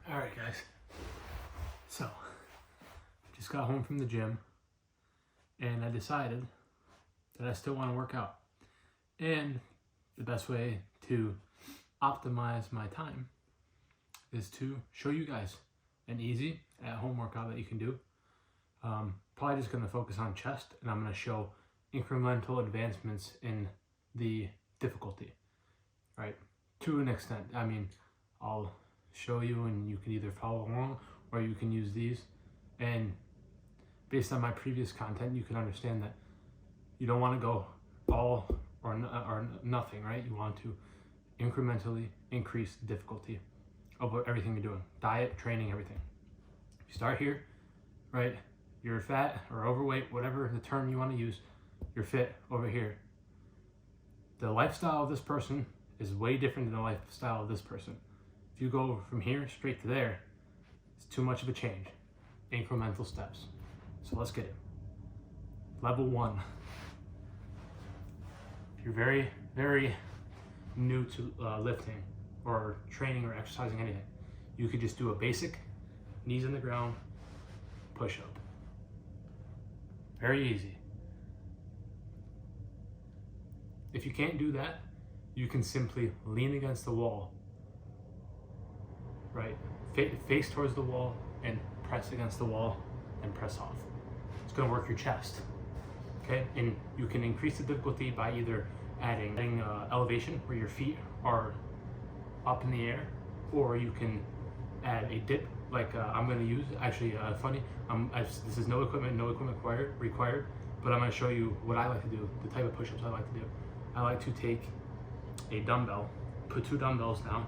All right, guys. So, just got home from the gym and I decided that I still want to work out. And the best way to optimize my time is to show you guys an easy at-home workout that you can do. Probably just going to focus on chest, and I'm going to show incremental advancements in the difficulty, right? To an extent. I mean, I'll show you and you can either follow along or you can use these. And based on my previous content, you can understand that you don't want to go all or nothing, right? You want to incrementally increase the difficulty of everything you're doing. Diet, training, everything. You start here, right? You're fat or overweight, whatever the term you want to use, you're fit over here. The lifestyle of this person is way different than the lifestyle of this person. If you go from here straight to there, it's too much of a change. Incremental steps. So let's get it. Level 1. If you're very, very new to lifting or training or exercising anything, you could just do a basic knees in the ground push-up. Very easy. If you can't do that, you can simply lean against the wall, right? Face towards the wall and press against the wall and press off. It's gonna work your chest, okay? And you can increase the difficulty by either adding elevation where your feet are up in the air, or you can add a dip like I'm gonna use. Actually, funny, this is no equipment required, but I'm gonna show you what I like to do, the type of push-ups I like to do. I like to take a dumbbell, put 2 dumbbells down,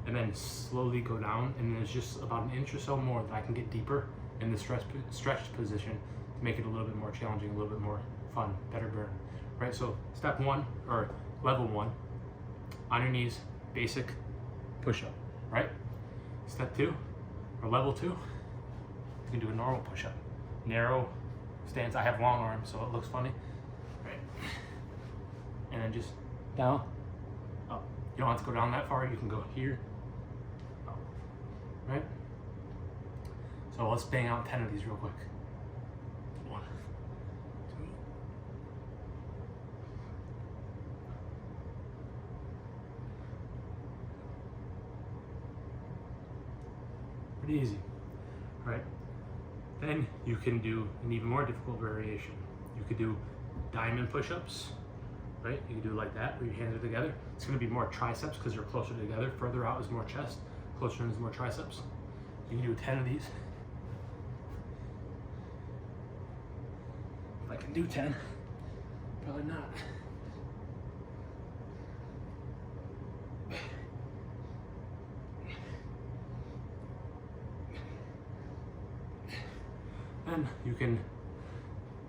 and then slowly go down, and then it's just about an inch or so more that I can get deeper in the stretched position to make it a little bit more challenging, a little bit more fun, better burn, right? So step 1, or level 1, on your knees, basic push-up, right? Step 2, or level 2, you can do a normal push-up. Narrow stance. I have long arms, so it looks funny, right? And then just down, up. You don't have to go down that far, you can go here, up, right? So let's bang out 10 of these real quick. 1, 2. Pretty easy, right? Then you can do an even more difficult variation. You could do diamond push-ups, right? You can do it like that, where your hands are together. It's gonna be more triceps because they're closer together. Further out is more chest, closer in is more triceps. You can do 10 of these. If I can do 10, probably not. And you can,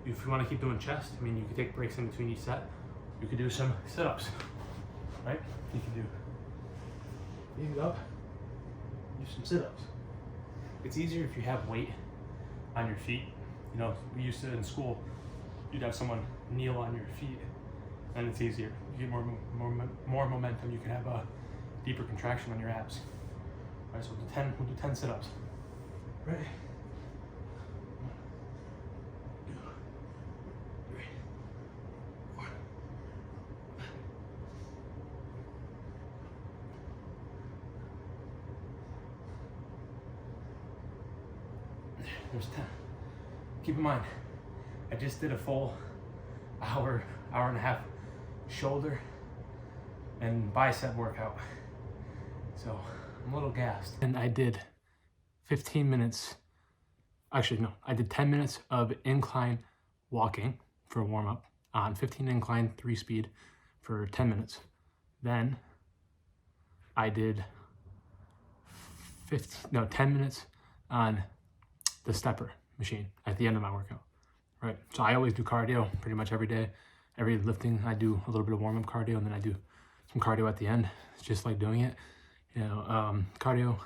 if you want to keep doing chest, I mean, you can take breaks in between each set. You could do some sit-ups, right? You can do knees up, do some sit-ups. It's easier if you have weight on your feet. You know, we used to in school, you'd have someone kneel on your feet, and it's easier. You get more momentum. You can have a deeper contraction on your abs. All right, so we'll do 10 sit-ups. Right. There's 10. Keep in mind, I just did a full hour and a half shoulder and bicep workout. So I'm a little gassed. And I did 15 minutes, actually no, I did 10 minutes of incline walking for a warm up on 15 incline, 3 speed for 10 minutes. Then I did 10 minutes on the stepper machine at the end of my workout, right? So I always do cardio pretty much every day. Every lifting, I do a little bit of warm-up cardio, and then I do some cardio at the end. It's just like doing it. You know, cardio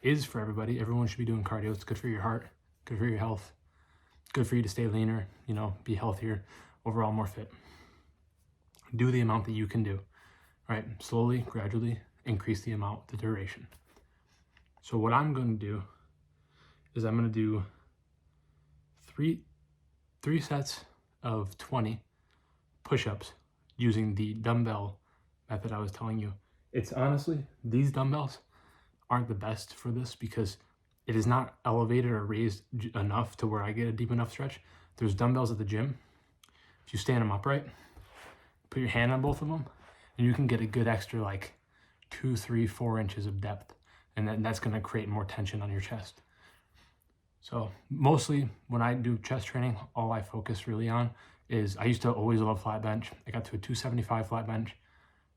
is for everybody. Everyone should be doing cardio. It's good for your heart, good for your health, good for you to stay leaner, you know, be healthier, overall more fit. Do the amount that you can do, right? Slowly, gradually increase the amount, the duration. So what I'm going to do is I'm going to do three sets of 20 push-ups using the dumbbell method I was telling you. It's honestly, these dumbbells aren't the best for this because it is not elevated or raised enough to where I get a deep enough stretch. There's dumbbells at the gym. If you stand them upright, put your hand on both of them, and you can get a good extra like 2, 3, 4 inches of depth. And then that's gonna create more tension on your chest. So mostly when I do chest training, all I focus really on is, I used to always love flat bench. I got to a 275 flat bench,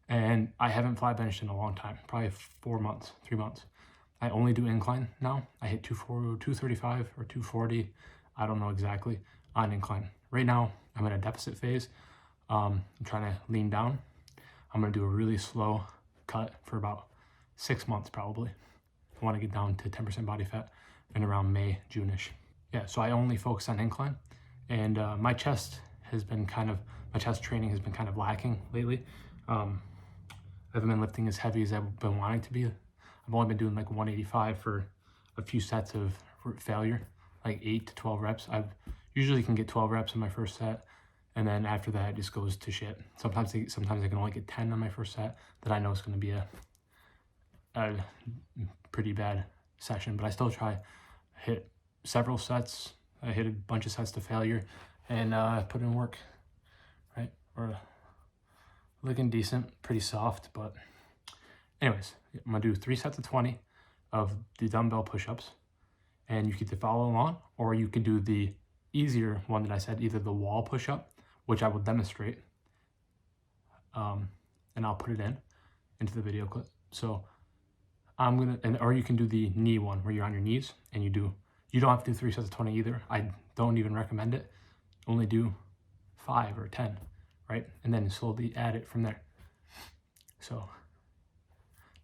and I haven't flat benched in a long time, probably 4 months, 3 months. I only do incline now. I hit 235 or 240, I don't know exactly, on incline. Right now, I'm in a deficit phase. I'm trying to lean down. I'm gonna do a really slow cut for about 6 months probably. I wanna get down to 10% body fat in around May, June-ish. Yeah, so I only focus on incline, and my chest training has been kind of lacking lately. I haven't been lifting as heavy as I've been wanting to be. I've only been doing like 185 for a few sets of failure, like 8 to 12 reps. I usually can get 12 reps in my first set, and then after that it just goes to shit. Sometimes I can only get 10 on my first set. That I know is going to be a pretty bad session, but I still try hit several sets. I hit a bunch of sets to failure and put in work, right? We're looking decent, pretty soft, but anyways, I'm gonna do 3 sets of 20 of the dumbbell push-ups, and you could follow along, or you could do the easier one that I said, either the wall push-up, which I will demonstrate, and I'll put it into the video clip. So or you can do the knee one where you're on your knees and you don't have to do 3 sets of 20 either. I don't even recommend it. Only do 5 or 10, right? And then slowly add it from there. So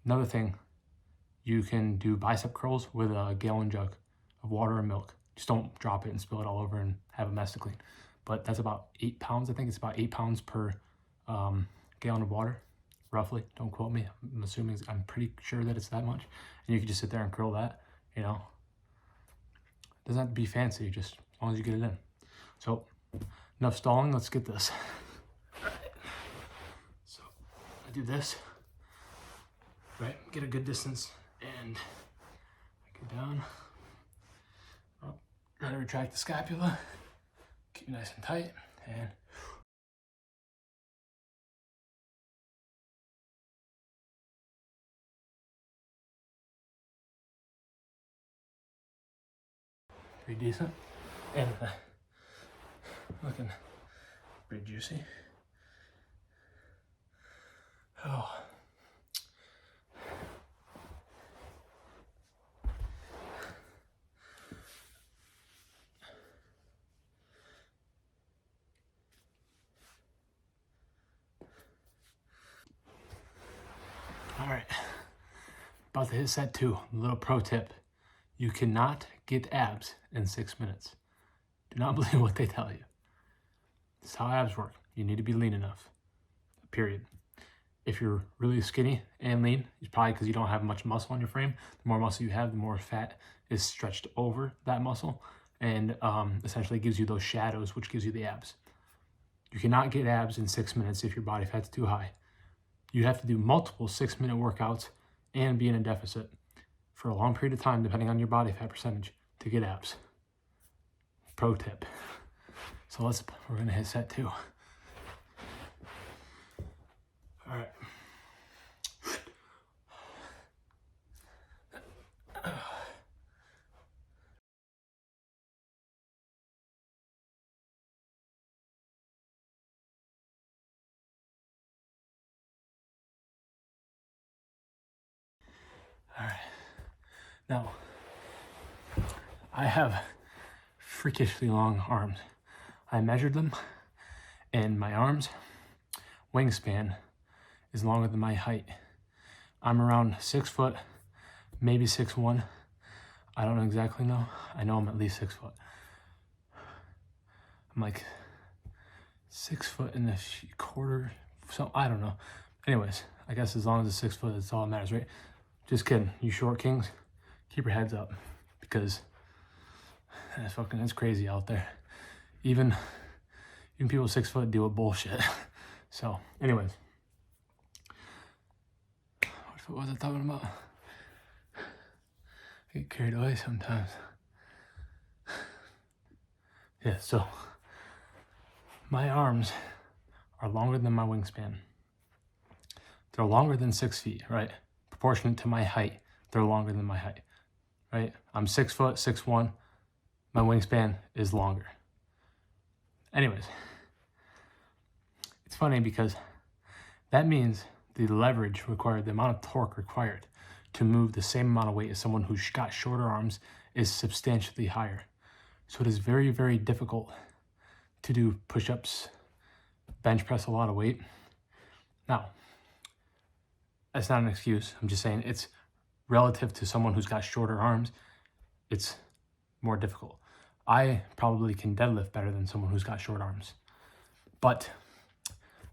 another thing, you can do bicep curls with a gallon jug of water and milk. Just don't drop it and spill it all over and have a mess to clean. But that's about 8 pounds. I think it's about 8 pounds per gallon of water, roughly. Don't quote me. I'm pretty sure that it's that much. And you can just sit there and curl that, you know. It doesn't have to be fancy, just as long as you get it in. So enough stalling, let's get this. So I do this, right? Get a good distance and I go down. Try to retract the scapula, keep it nice and tight, and pretty decent, and looking pretty juicy. Oh. All right, about to hit set 2. A little pro tip: you cannot get abs in 6 minutes. Do not believe what they tell you. This is how abs work. You need to be lean enough, period. If you're really skinny and lean, it's probably because you don't have much muscle on your frame. The more muscle you have, the more fat is stretched over that muscle, and essentially gives you those shadows, which gives you the abs. You cannot get abs in 6 minutes if your body fat's too high. You have to do multiple 6-minute workouts and be in a deficit for a long period of time, depending on your body fat percentage, to get abs. Pro tip. So we're gonna hit set 2. All right. All right. Now, I have freakishly long arms. I measured them, and my arms wingspan is longer than my height. I'm around 6 foot, maybe 6'1". I don't exactly know. I know I'm at least 6 foot. I'm like 6 foot and a quarter, so I don't know. Anyways, I guess as long as it's 6 foot, that's all that matters, right? Just kidding, you short kings. keep your heads up, because it's crazy out there. Even people 6 foot deal with bullshit. So anyways, what was I talking about? I get carried away sometimes. Yeah, so my arms are longer than my wingspan. They're longer than 6 feet, right? Proportionate to my height, they're longer than my height, right? I'm 6 foot, 6'1". My wingspan is longer. Anyways, it's funny because that means the leverage required, the amount of torque required to move the same amount of weight as someone who's got shorter arms is substantially higher. So it is very, very difficult to do push-ups, bench press a lot of weight. Now, that's not an excuse. I'm just saying it's relative to someone who's got shorter arms, it's more difficult. I probably can deadlift better than someone who's got short arms, but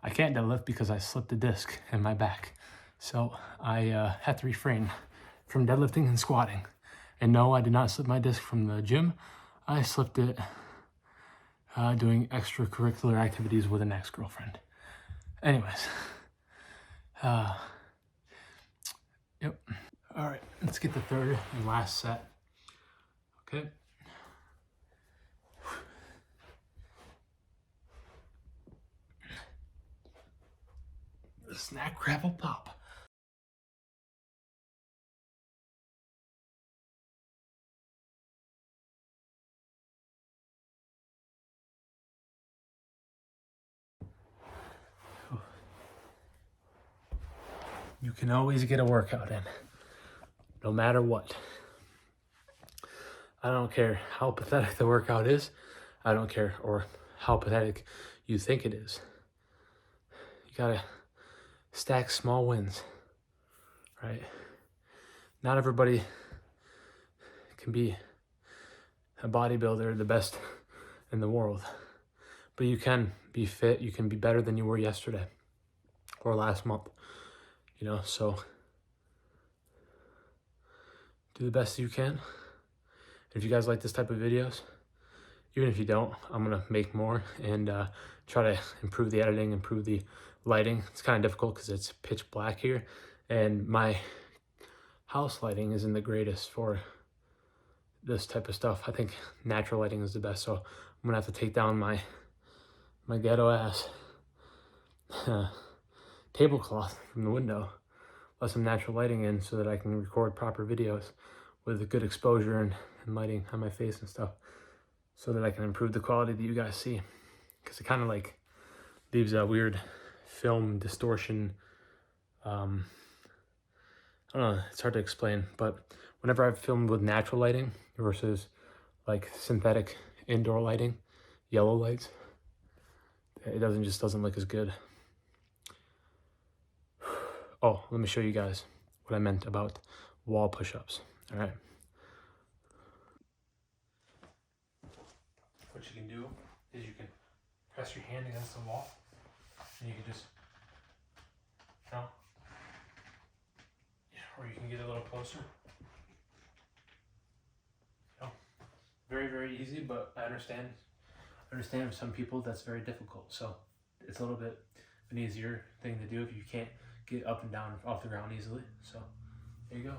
I can't deadlift because I slipped a disc in my back. So I had to refrain from deadlifting and squatting. And no, I did not slip my disc from the gym. I slipped it doing extracurricular activities with an ex-girlfriend. Anyways, yep. All right, let's get the third and last set. Okay. The snack, gravel, pop. You can always get a workout in, no matter what. I don't care how pathetic the workout is. I don't care or how pathetic you think it is. You gotta stack small wins, right? Not everybody can be a bodybuilder, the best in the world, but you can be fit. You can be better than you were yesterday or last month, you know, so do the best you can. If you guys like this type of videos, even if you don't, I'm gonna make more and try to improve the editing, improve the lighting. It's kind of difficult because it's pitch black here, and my house lighting isn't the greatest for this type of stuff. I think natural lighting is the best, so I'm gonna have to take down my ghetto ass tablecloth from the window, let some natural lighting in so that I can record proper videos with a good exposure and lighting on my face and stuff, so that I can improve the quality that you guys see, because it kind of like leaves a weird film distortion. I don't know, it's hard to explain, but whenever I've filmed with natural lighting versus like synthetic indoor lighting, yellow lights, it just doesn't look as good. Oh, let me show you guys what I meant about wall push-ups. All right. What you can do is you can press your hand against the wall, and you can just, you know, or you can get a little closer. You know, very, very easy, but I understand for some people that's very difficult. So it's a little bit of an easier thing to do if you can't get up and down off the ground easily. So there you go.